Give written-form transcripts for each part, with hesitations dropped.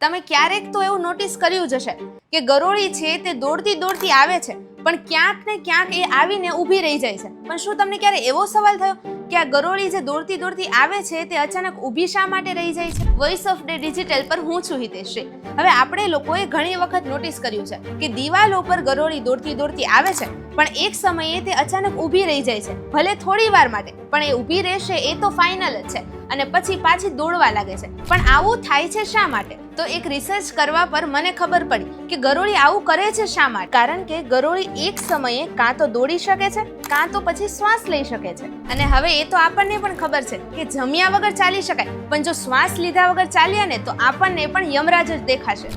તમે ક્યારેક તો એવું નોટિસ કર્યું જ હશે કે ગરોળી છે તે દોડતી દોડતી આવે છે, પણ ક્યાંક ને ક્યાંક એ આવીને ઊભી રહી જાય છે. પણ શું તમને ક્યારે એવો સવાલ થયો કે આ ગરોળી જે દોડતી દોડતી આવે છે તે અચાનક ઊભી શા માટે રહી જાય છે? વોઇસ ઓફ ડે ડિજિટલ પર હું છું હિતેશ્રી. હવે આપણે લોકોએ ઘણી વખત નોટિસ કર્યું છે કે દિવાલો પર ગરોળી દોડતી દોડતી આવે છે, પણ એક સમયે તે અચાનક ઊભી રહી જાય છે, ભલે થોડી વાર માટે, પણ એ ઊભી રહેશે એ તો ફાઇનલ જ છે, અને પછી પાછી દોડવા લાગે છે. પણ આવું થાય છે શા માટે? તો એક રિસર્ચ કરવા પર મને ખબર પડી કે ગરોળી આવું કરે છે શા માટે. કારણ કે ગરોળી એક સમયે કાં તો દોડી શકે છે, કાં તો પછી શ્વાસ લઈ શકે છે. અને હવે એ તો આપણને પણ ખબર છે કે જમ્યા વગર ચાલી શકાય, પણ જો શ્વાસ લીધા વગર ચાલીએ ને તો આપણને પણ યમરાજ જ દેખાશે.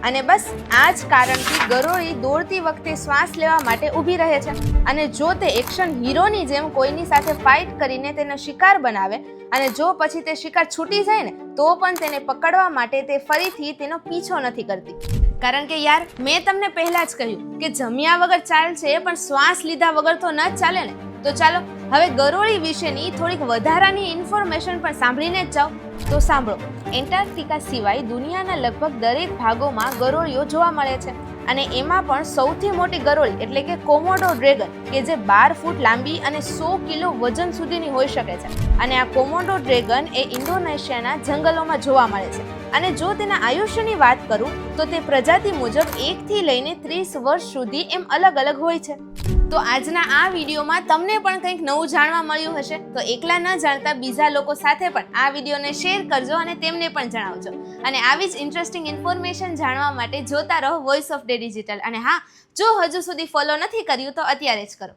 અને બસ આ જ કારણથી ગરોળી દોડતી વખતે શ્વાસ લેવા માટે ઊભી રહે છે. અને જો તે એક્શન હીરોની જેમ કોઈની સાથે ફાઇટ કરીને તેનો શિકાર બનાવે, અને જો પછી તે શિકાર છૂટી જાય ને તો પણ તેને પકડવા માટે તે ફરીથી તેનો પીછો નથી કરતી. કારણ કે યાર, મેં તમને પહેલા જ કહ્યું કે જમ્યા વગર ચાલશે, પણ શ્વાસ લીધા વગર તો ન જ ચાલે ને. તો ચાલો હવે ગરોળી વિશેની થોડીક વધારાની ઇન્ફોર્મેશન પણ સાંભળીને જ જાઓ. તો સાંભળો, એન્ટાર્કટિકા સિવાય દુનિયાના લગભગ દરેક ભાગોમાં ગરોળીઓ જોવા મળે છે. અને એમાં પણ સૌથી મોટી ગરોળી એટલે કે કોમોડો ડ્રેગન, કે જે 12 ફૂટ લાંબી અને 100 કિલો વજન સુધીની હોઈ શકે છે. અને આ કોમોડો ડ્રેગન એ ઇન્ડોનેશિયાના જંગલોમાં જોવા મળે છે. અને જો તેના આયુષ્યની વાત કરું તો તે પ્રજાતિ મુજબ 1 થી લઈને 30 વર્ષ સુધી એમ અલગ અલગ હોય છે. તો આજના આ વિડીયોમાં તમને પણ કંઈક નવું જાણવા મળ્યું હશે. તો એકલા ન જાણતા બીજા લોકો સાથે પણ આ વિડીયોને શેર કરજો અને તેમને પણ જણાવજો. અને આવી જ ઇન્ટરેસ્ટિંગ ઇન્ફોર્મેશન જાણવા માટે જોતા રહો વોઇસ ઓફ ડે ડિજિટલ. અને હા, જો હજુ સુધી ફોલો નથી કર્યું તો અત્યારે જ કરો.